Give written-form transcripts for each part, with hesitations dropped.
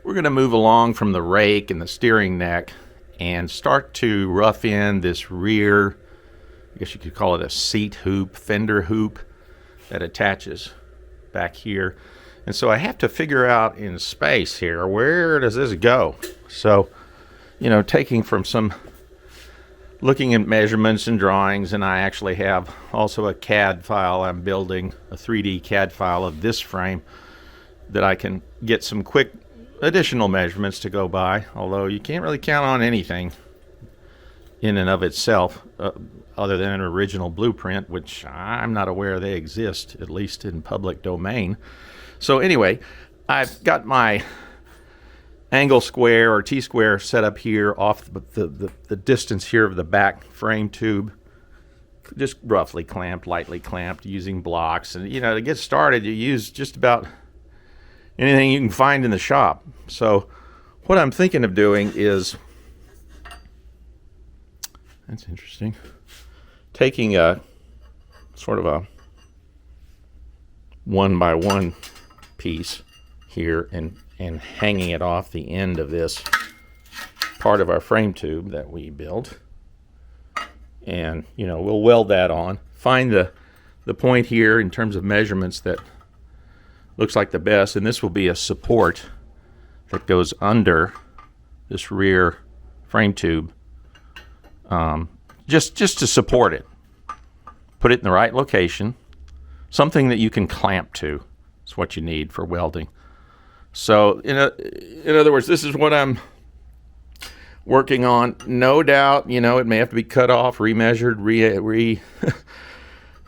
We're going to move along from the rake and the steering neck and start to rough in this rear, I guess you could call it a seat hoop, fender hoop that attaches back here. And so I have to figure out in space here, where does this go? So, you know, taking from some looking at measurements and drawings, and I actually have also a CAD file. I'm building a 3D CAD file of this frame that I can get some quick additional measurements to go by, although you can't really count on anything in and of itself other than an original blueprint, which I'm not aware they exist, at least in public domain. So anyway, I've got my angle square or T-square set up here off the distance here of the back frame tube, just roughly clamped, lightly clamped, using blocks. And you know, to get started, you use just about anything you can find in the shop. So what I'm thinking of doing is, that's interesting, taking a sort of a 1x1 piece here and hanging it off the end of this part of our frame tube that we built. And you know, we'll weld that on, find the point here in terms of measurements that looks like the best, and this will be a support that goes under this rear frame tube, just to support it. Put it in the right location, something that you can clamp to is what you need for welding. So in other words, this is what I'm working on. No doubt, you know, it may have to be cut off, remeasured,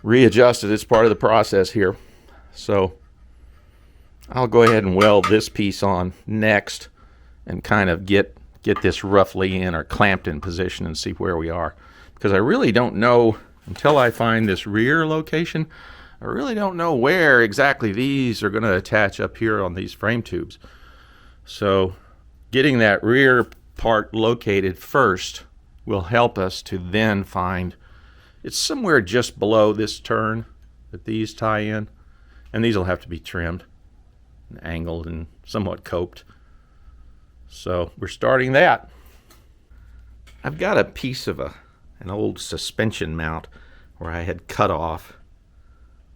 readjusted. It's part of the process here. So I'll go ahead and weld this piece on next and kind of get this roughly in or clamped in position and see where we are. Because I really don't know, until I find this rear location, I really don't know where exactly these are going to attach up here on these frame tubes. So getting that rear part located first will help us to then find, it's somewhere just below this turn that these tie in, and these will have to be trimmed and angled and somewhat coped. So we're starting that. I've got a piece of an old suspension mount where I had cut off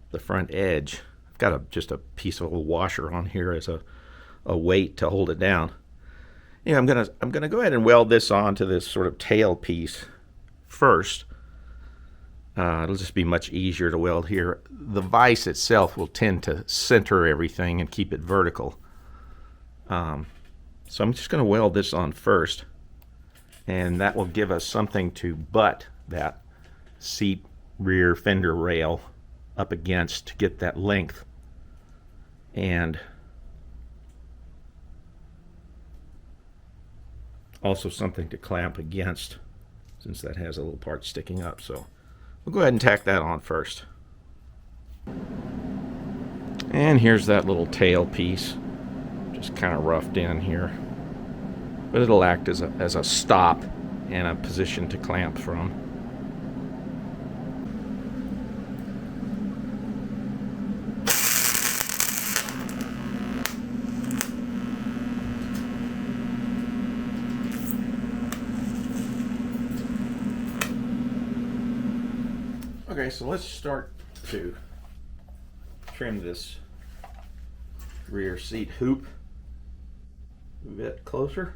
the front edge. I've got just a piece of a washer on here as a weight to hold it down. Yeah, I'm gonna go ahead and weld this onto this sort of tail piece first. It'll just be much easier to weld here. The vise itself will tend to center everything and keep it vertical. So I'm just going to weld this on first, and that will give us something to butt that seat rear fender rail up against to get that length. And also something to clamp against, since that has a little part sticking up. So we'll go ahead and tack that on first. And here's that little tail piece, just kind of roughed in here. But it'll act as a stop and a position to clamp from. Okay, so let's start to trim this rear seat hoop a bit closer.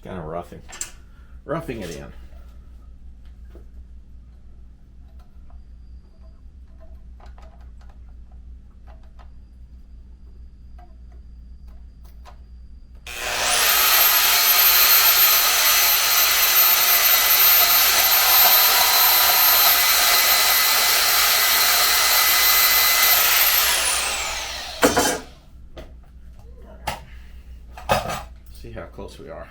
Kind of roughing it in. close we are.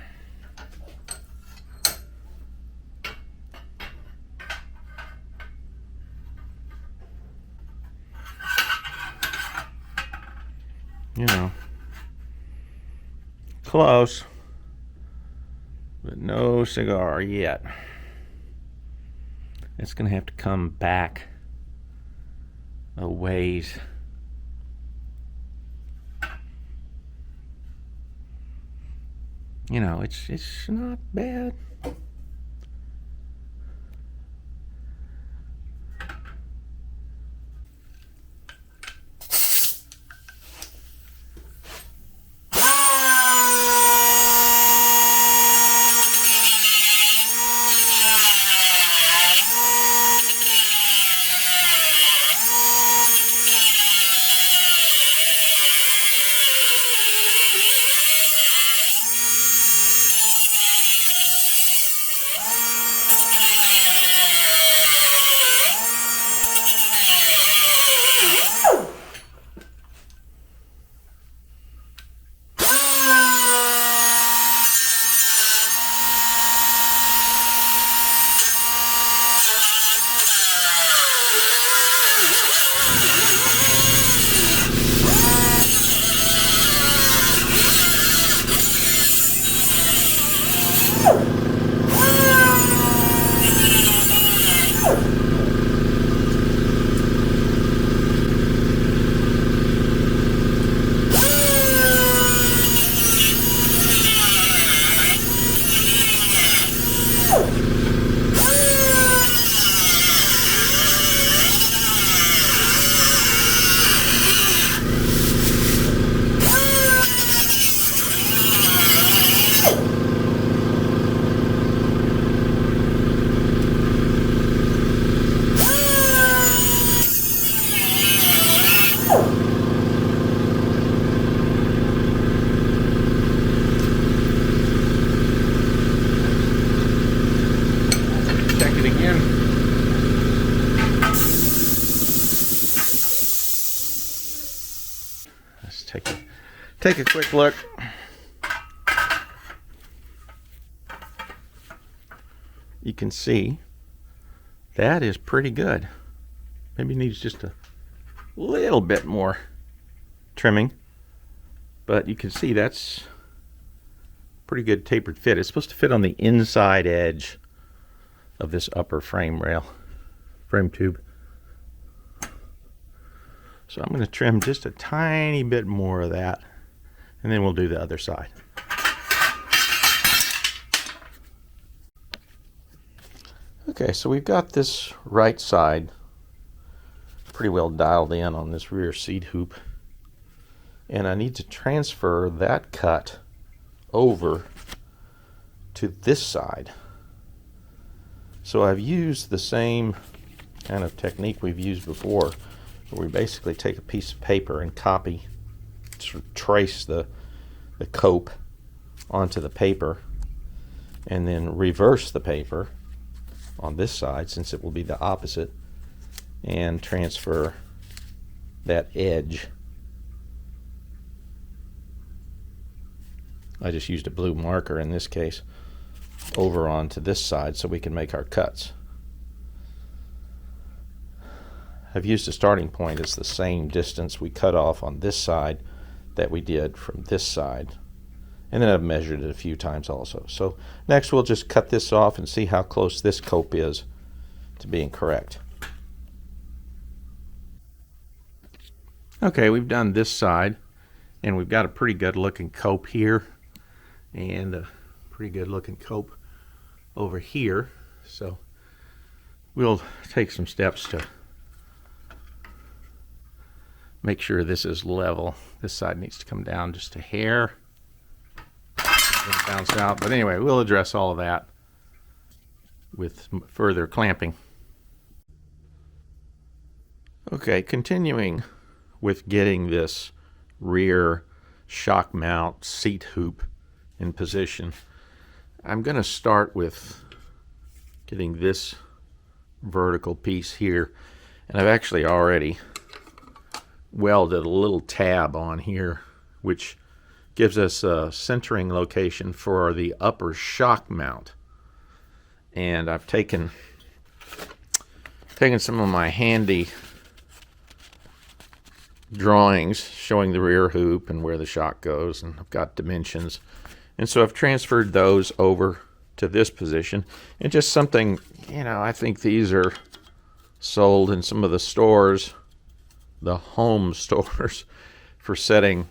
You know, close, but no cigar yet. It's going to have to come back a ways. You know, it's not bad. Take a quick look. You can see that is pretty good. Maybe needs just a little bit more trimming, but you can see that's pretty good tapered fit. It's supposed to fit on the inside edge of this upper frame tube. So I'm going to trim just a tiny bit more of that, and then we'll do the other side. Okay, so we've got this right side pretty well dialed in on this rear seat hoop, and I need to transfer that cut over to this side. So I've used the same kind of technique we've used before, where we basically take a piece of paper and copy, trace the cope onto the paper, and then reverse the paper on this side, since it will be the opposite, and transfer that edge. I just used a blue marker in this case over onto this side so we can make our cuts. I've used a starting point as the same distance we cut off on this side that we did from this side, and then I've measured it a few times also. So next we'll just cut this off and see how close this cope is to being correct. Okay, we've done this side, and we've got a pretty good looking cope here and a pretty good looking cope over here. So we'll take some steps to make sure this is level. This side needs to come down just a hair. Bounce out. But anyway, we'll address all of that with further clamping. Okay, continuing with getting this rear shock mount seat hoop in position, I'm going to start with getting this vertical piece here, and I've actually already welded a little tab on here which gives us a centering location for the upper shock mount. And I've taken some of my handy drawings showing the rear hoop and where the shock goes, and I've got dimensions. And so I've transferred those over to this position. And just something, you know, I think these are sold in some of the stores, the home stores, for setting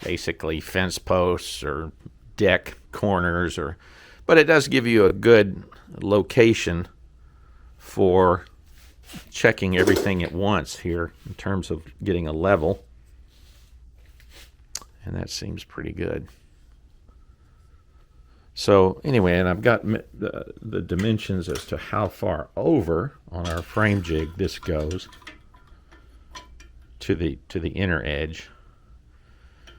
basically fence posts or deck corners, but it does give you a good location for checking everything at once here in terms of getting a level, and that seems pretty good. So anyway, and I've got the dimensions as to how far over on our frame jig this goes to the inner edge.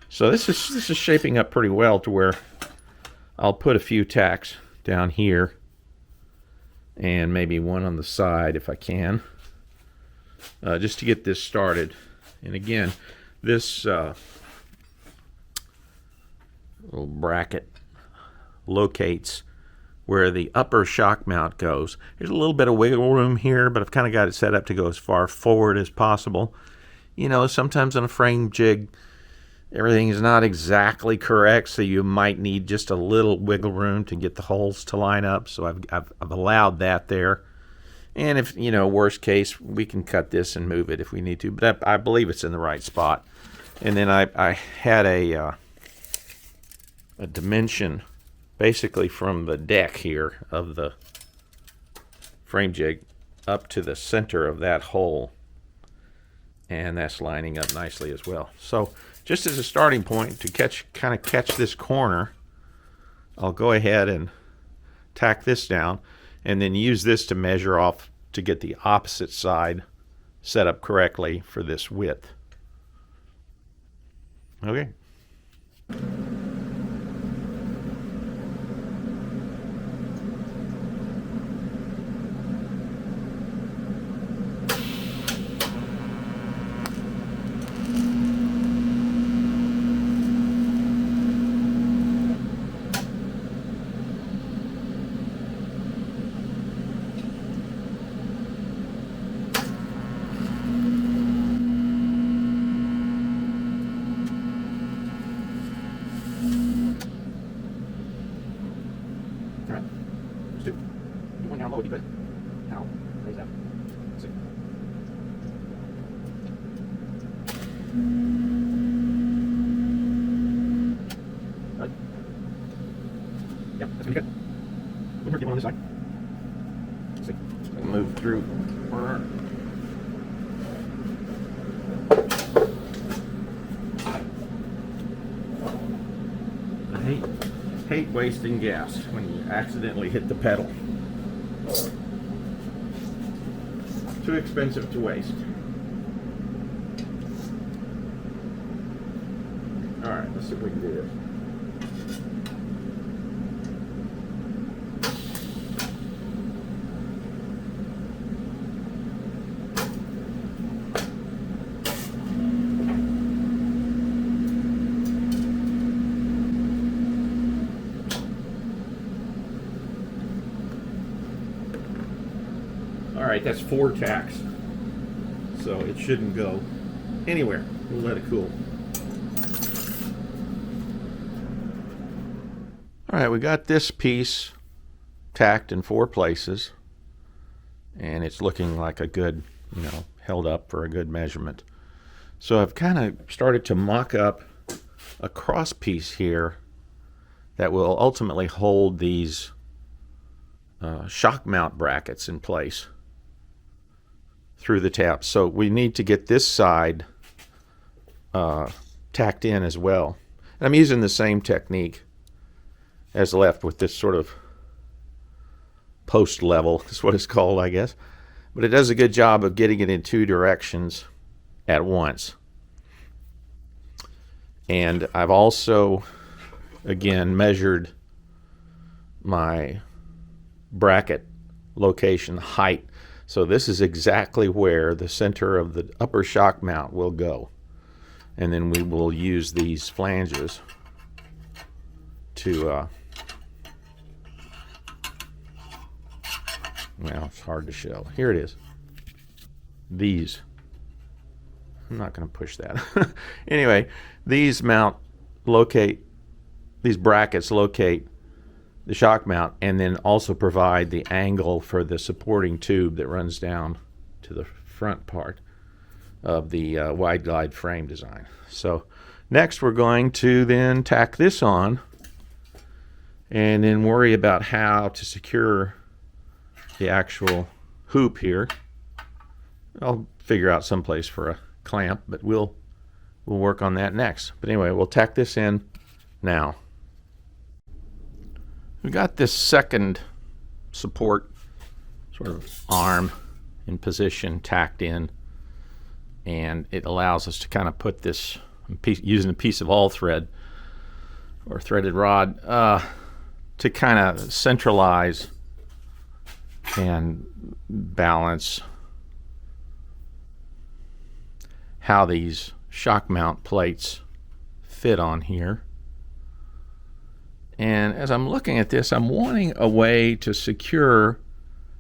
So this is shaping up pretty well to where I'll put a few tacks down here and maybe one on the side if I can, just to get this started. And again, this little bracket locates where the upper shock mount goes. There's a little bit of wiggle room here, but I've kind of got it set up to go as far forward as possible. You know, sometimes on a frame jig, everything is not exactly correct, so you might need just a little wiggle room to get the holes to line up. So I've allowed that there. And if, you know, worst case, we can cut this and move it if we need to. But I believe it's in the right spot. And then I had a dimension basically from the deck here of the frame jig up to the center of that hole. And that's lining up nicely as well. So just as a starting point to kind of catch this corner, I'll go ahead and tack this down and then use this to measure off to get the opposite side set up correctly for this width. Okay. Yep, that's pretty good. We'll get one on this side. Let's see. Move through. I hate wasting gas when you accidentally hit the pedal. Too expensive to waste. Alright, let's see if we can do this. Alright, that's 4 tacks. So it shouldn't go anywhere. We'll let it cool. Alright, we got this piece tacked in 4 places. And it's looking like a good, held up for a good measurement. So I've kind of started to mock up a cross piece here that will ultimately hold these shock mount brackets in place through the tabs. So we need to get this side tacked in as well. And I'm using the same technique as left with this sort of post level, is what it's called, I guess. But it does a good job of getting it in 2 directions at once. And I've also, again, measured my bracket location height. So this is exactly where the center of the upper shock mount will go. And then we will use these flanges to, well, it's hard to show. Here it is. These. I'm not going to push that. Anyway, these these brackets locate the shock mount and then also provide the angle for the supporting tube that runs down to the front part of the wide glide frame design. So next we're going to then tack this on and then worry about how to secure the actual hoop here. I'll figure out someplace for a clamp, but we'll work on that next. But anyway, we'll tack this in now. We got this second support sort of arm in position, tacked in, and it allows us to kind of put this piece, using a piece of all thread or threaded rod, to kind of centralize and balance how these shock mount plates fit on here. And as I'm looking at this, I'm wanting a way to secure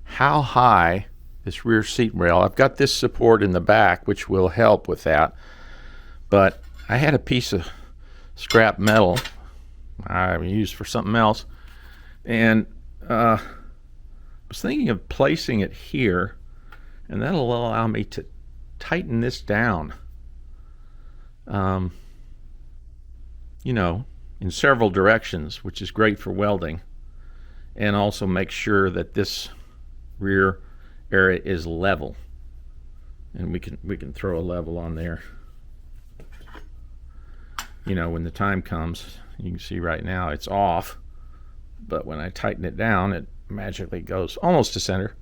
how high this rear seat rail. I've got this support in the back, which will help with that. But I had a piece of scrap metal I used for something else, and I was thinking of placing it here, and that'll allow me to tighten this down, you know, in several directions, which is great for welding, and also make sure that this rear area is level, and we can throw a level on there, you know, when the time comes. You can see right now it's off, but when I tighten it down, it magically goes almost to center.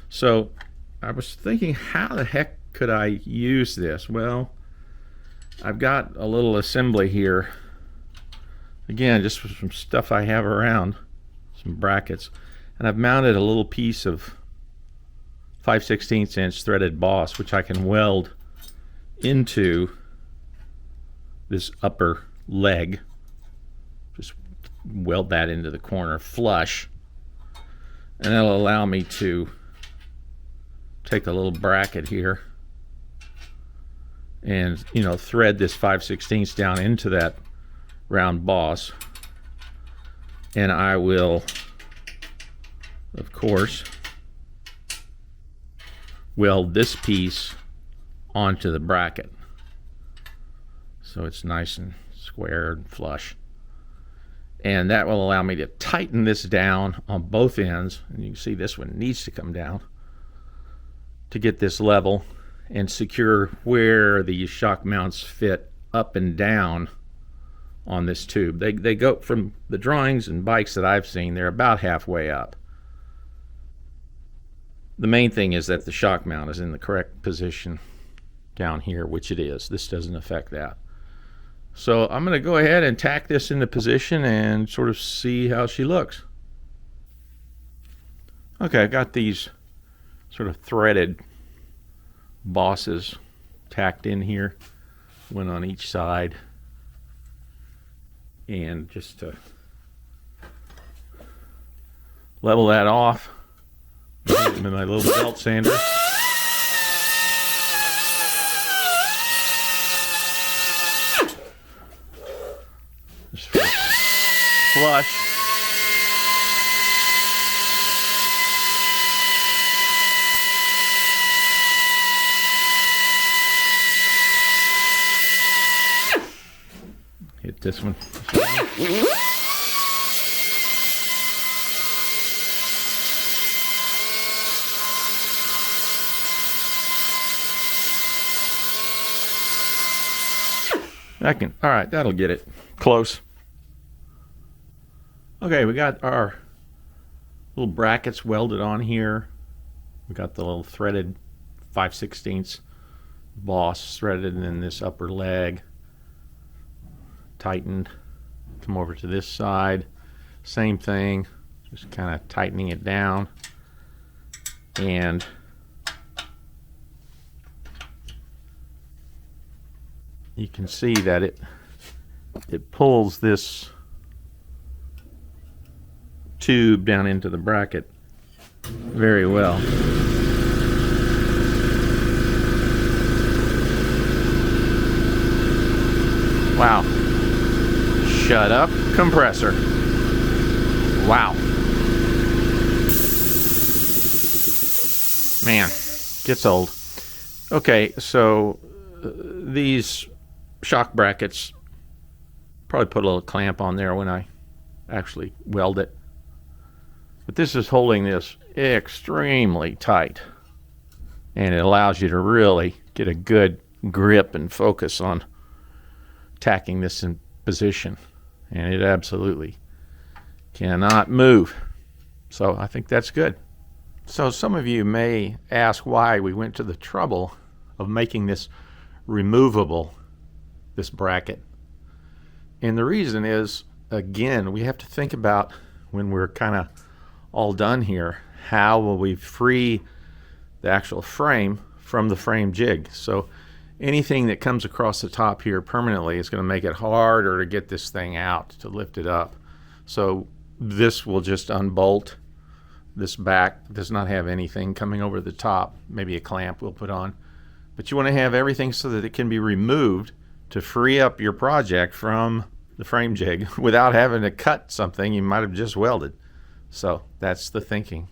So I was thinking, how the heck could I use this? Well, I've got a little assembly here, again, just with some stuff I have around, some brackets, and I've mounted a little piece of 5/16 inch threaded boss, which I can weld into this upper leg. Just weld that into the corner flush, and that'll allow me to take a little bracket here and, you know, thread this 5/16 down into that round boss, and I will, of course, weld this piece onto the bracket so it's nice and square and flush, and that will allow me to tighten this down on both ends. And you can see this one needs to come down to get this level and secure where the shock mounts fit up and down on this tube. They go, from the drawings and bikes that I've seen, they're about halfway up. The main thing is that the shock mount is in the correct position down here, which it is. This doesn't affect that. So I'm going to go ahead and tack this into position and sort of see how she looks. Okay, I've got these sort of threaded bosses tacked in here, one on each side, and just to level that off with my little belt sander. Just flush. Hit this one. All right, that'll get it close. Okay, we got our little brackets welded on here. We got the little threaded 5/16 boss threaded in this upper leg, tightened. Come over to this side, same thing, just kind of tightening it down, and you can see that it pulls this tube down into the bracket very well. Wow. Shut up, compressor. Wow. Man, gets old. Okay, so these shock brackets, probably put a little clamp on there when I actually weld it. But this is holding this extremely tight, and it allows you to really get a good grip and focus on tacking this in position, and it absolutely cannot move. So I think that's good. So some of you may ask why we went to the trouble of making this removable, this bracket. And the reason is, again, we have to think about, when we're kind of all done here, how will we free the actual frame from the frame jig. So anything that comes across the top here permanently is going to make it harder to get this thing out, to lift it up. So this will just unbolt. This back does not have anything coming over the top, maybe a clamp we'll put on. But you want to have everything so that it can be removed to free up your project from the frame jig without having to cut something you might have just welded. So that's the thinking.